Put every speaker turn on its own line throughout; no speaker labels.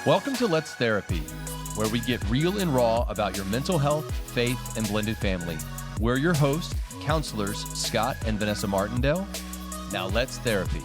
Welcome to Let's Therapy, where we get real and raw about your mental health, faith, and blended family. We're your hosts, counselors Scott and Vanessa Martindale. Now let's therapy.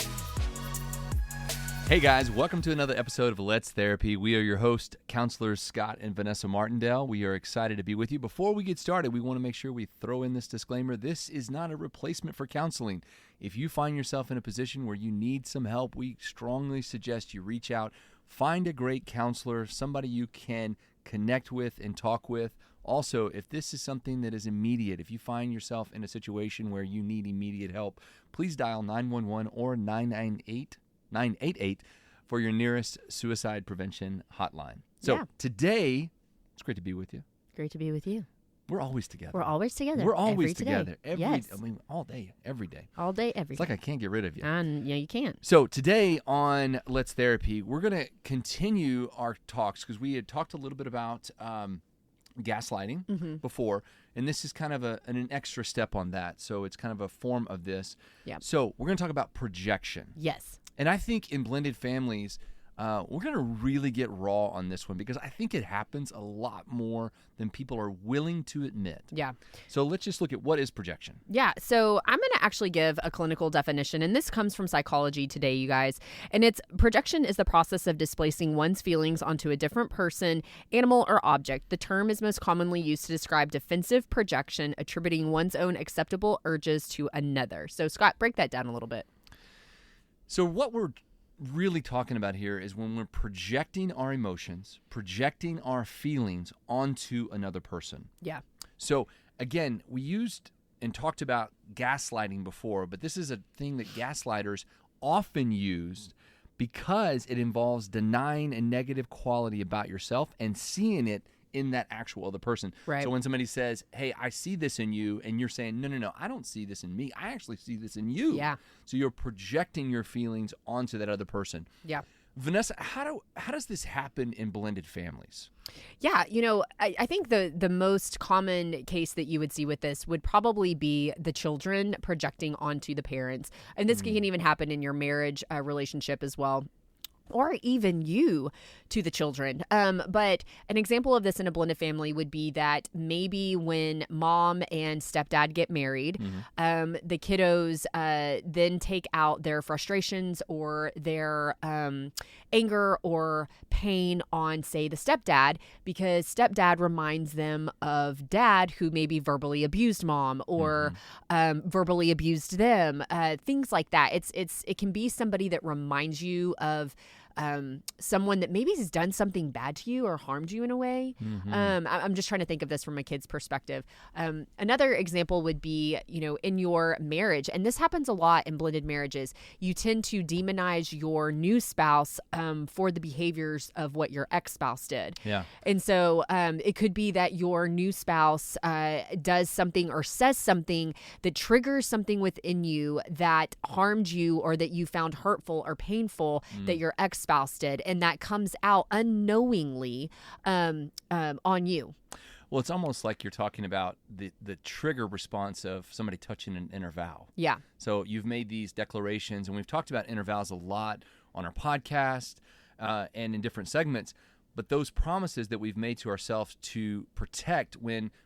Hey guys, welcome to another episode of Let's Therapy. We are your hosts, counselors Scott and Vanessa Martindale. We are excited to be with you. Before we get started, we want to make sure we throw in this disclaimer. This is not a replacement for counseling. If you find yourself in a position where you need some help, we strongly suggest you reach out. Find a great counselor, somebody you can connect with and talk with. Also, if this is something that is immediate, if you find yourself in a situation where you need immediate help, please dial 911 or 988 for your nearest suicide prevention hotline. So Today, it's great to be with you.
Great to be with you.
We're always together.
We're always together.
We're always
together.
Yes. All day, every day.
All day, every day.
It's like I can't get rid of you.
Yeah, you can't.
So today on Let's Therapy, we're going to continue our talks because we had talked a little bit about gaslighting before, and this is kind of an extra step on that. So it's kind of a form of this.
Yeah.
So we're going to talk about projection.
Yes.
And I think in blended families, we're going to really get raw on this one because I think it happens a lot more than people are willing to admit.
Yeah.
So let's just look at what is projection.
Yeah. So I'm going to actually give a clinical definition, and this comes from Psychology Today, you guys. And it's projection is the process of displacing one's feelings onto a different person, animal, or object. The term is most commonly used to describe defensive projection, attributing one's own acceptable urges to another. So Scott, break that down a little bit.
So what we're really talking about here is when we're projecting our emotions, projecting our feelings onto another person.
Yeah.
So again, we used and talked about gaslighting before, but this is a thing that gaslighters often use because it involves denying a negative quality about yourself and seeing it in that actual other person.
Right.
So when somebody says, hey, I see this in you, and you're saying, no, I don't see this in me. I actually see this in you.
Yeah.
So you're projecting your feelings onto that other person.
Yeah.
Vanessa, how does this happen in blended families?
Yeah, I think the most common case that you would see with this would probably be the children projecting onto the parents. And this can even happen in your marriage relationship as well, or even you to the children. But an example of this in a blended family would be that maybe when mom and stepdad get married, the kiddos then take out their frustrations or their anger or pain on, say, the stepdad, because stepdad reminds them of dad who maybe verbally abused mom or verbally abused them, things like that. It can be somebody that reminds you of someone that maybe has done something bad to you or harmed you in a way. I'm just trying to think of this from a kid's perspective. Another example would be, in your marriage, and this happens a lot in blended marriages, you tend to demonize your new spouse for the behaviors of what your ex-spouse did.
Yeah.
And so it could be that your new spouse does something or says something that triggers something within you that harmed you or that you found hurtful or painful that your ex-spouse did, and that comes out unknowingly on you.
Well, it's almost like you're talking about the trigger response of somebody touching an inner vow.
Yeah.
So you've made these declarations, and we've talked about inner vows a lot on our podcast and in different segments. But those promises that we've made to ourselves to protect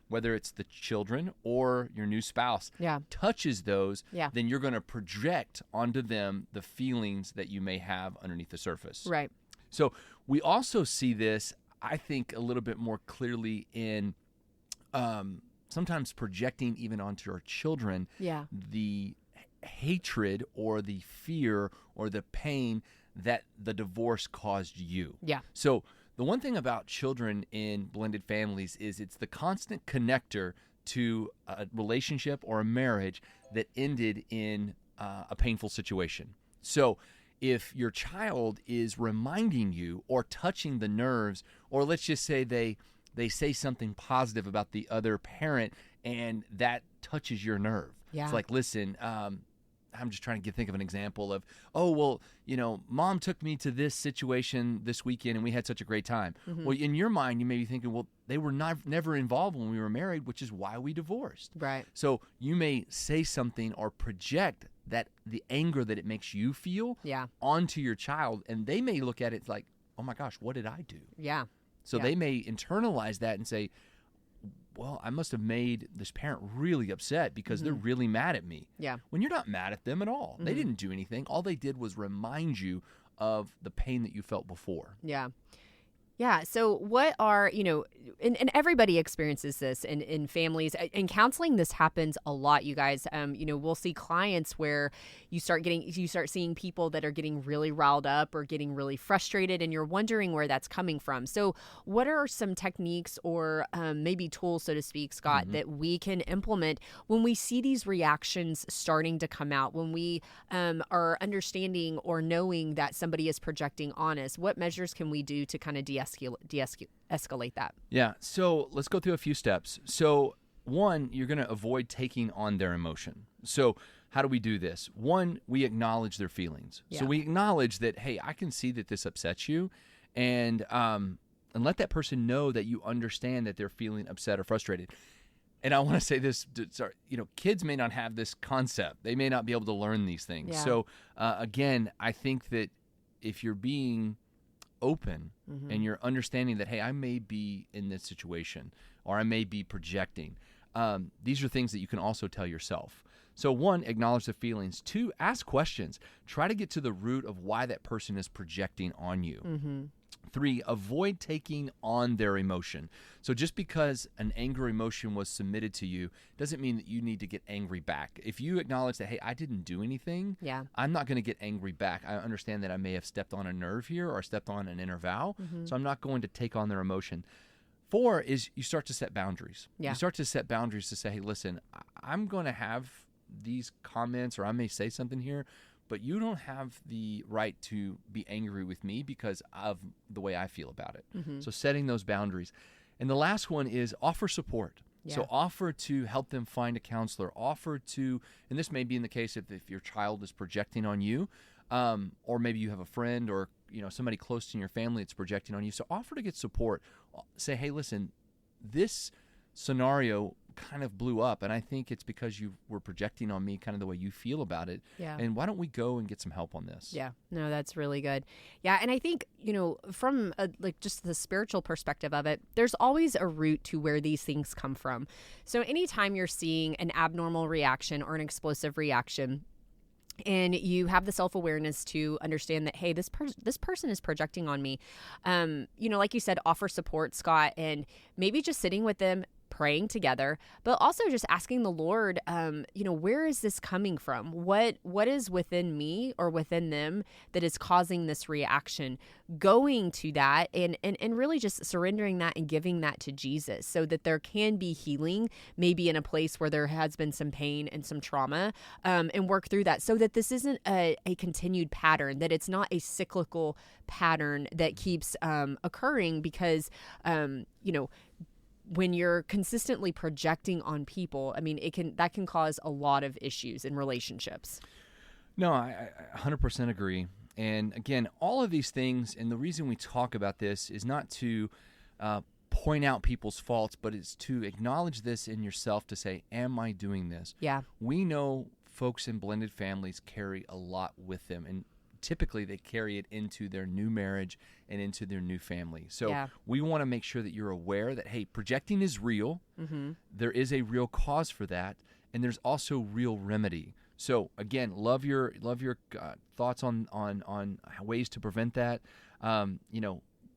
whether it's the children or your new spouse touches those, then you're going to project onto them the feelings that you may have underneath the surface.
Right.
So we also see this, I think, a little bit more clearly in sometimes projecting even onto our children the hatred or the fear or the pain that the divorce caused you.
Yeah.
So the one thing about children in blended families is it's the constant connector to a relationship or a marriage that ended in a painful situation. So if your child is reminding you or touching the nerves, or let's just say they say something positive about the other parent and that touches your nerve.
Yeah.
It's like, listen, I'm just trying to think of an example of, oh, well, mom took me to this situation this weekend and we had such a great time. Well, in your mind, you may be thinking, well, they were never involved when we were married, which is why we divorced.
Right.
So you may say something or project that the anger that it makes you feel onto your child, and they may look at it like, oh my gosh, what did I do?
Yeah.
So they may internalize that and say, well, I must have made this parent really upset because they're really mad at me.
Yeah.
When you're not mad at them at all. They didn't do anything. All they did was remind you of the pain that you felt before.
Yeah. Yeah. So what are, and everybody experiences this in families. In counseling, this happens a lot, you guys. We'll see clients where you start seeing people that are getting really riled up or getting really frustrated, and you're wondering where that's coming from. So what are some techniques or maybe tools, so to speak, Scott, that we can implement when we see these reactions starting to come out, when we are understanding or knowing that somebody is projecting on us? What measures can we do to kind of de-escalate that?
Yeah. So let's go through a few steps. So one, you're going to avoid taking on their emotion. So how do we do this? One, we acknowledge their feelings.
Yeah.
So we acknowledge that, hey, I can see that this upsets you, and let that person know that you understand that they're feeling upset or frustrated. And I want to say this, kids may not have this concept. They may not be able to learn these things.
Yeah.
So again, I think that if you're being open and you're understanding that, hey, I may be in this situation or I may be projecting, these are things that you can also tell yourself. So one, acknowledge the feelings. Two, ask questions. Try to get to the root of why that person is projecting on you. Three, avoid taking on their emotion. So just because an anger emotion was submitted to you doesn't mean that you need to get angry back. If you acknowledge that, hey, I didn't do anything, I'm not going to get angry back. I understand that I may have stepped on a nerve here or stepped on an inner vow, so I'm not going to take on their emotion. Four is you start to set boundaries.
Yeah.
You start to set boundaries to say, hey, listen, I'm going to have these comments, or I may say something here, but you don't have the right to be angry with me because of the way I feel about it. So setting those boundaries. And the last one is offer support. Yeah. So offer to help them find a counselor. Offer to, and this may be in the case if your child is projecting on you, or maybe you have a friend or somebody close to your family that's projecting on you. So offer to get support. Say, hey, listen, this scenario kind of blew up, and I think it's because you were projecting on me kind of the way you feel about it.
Yeah.
And why don't we go and get some help on this?
Yeah. No, that's really good. Yeah. And I think, from just the spiritual perspective of it, there's always a root to where these things come from. So anytime you're seeing an abnormal reaction or an explosive reaction, and you have the self-awareness to understand that, hey, this person is projecting on me, like you said, offer support, Scott, and maybe just sitting with them, praying together, but also just asking the Lord, where is this coming from? What is within me or within them that is causing this reaction? Going to that and really just surrendering that and giving that to Jesus so that there can be healing, maybe in a place where there has been some pain and some trauma, and work through that so that this isn't a continued pattern, that it's not a cyclical pattern that keeps occurring because, when you're consistently projecting on people, I mean, that can cause a lot of issues in relationships.
No, I 100% agree. And again, all of these things, and the reason we talk about this is not to point out people's faults, but it's to acknowledge this in yourself to say, am I doing this?
Yeah.
We know folks in blended families carry a lot with them, and typically they carry it into their new marriage and into their new family. So we want to make sure that you're aware that, hey, projecting is real. There is a real cause for that, and there's also real remedy. So again, love your thoughts on ways to prevent that.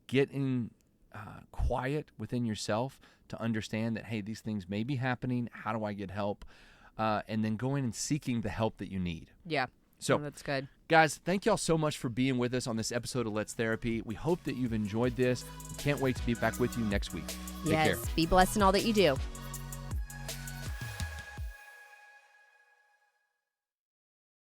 Get in quiet within yourself to understand that, hey, these things may be happening. How do I get help? And then going and seeking the help that you need.
Yeah.
So
that's good.
Guys, thank y'all so much for being with us on this episode of Let's Therapy. We hope that you've enjoyed this. We can't wait to be back with you next week. Take care.
Be blessed in all that you do.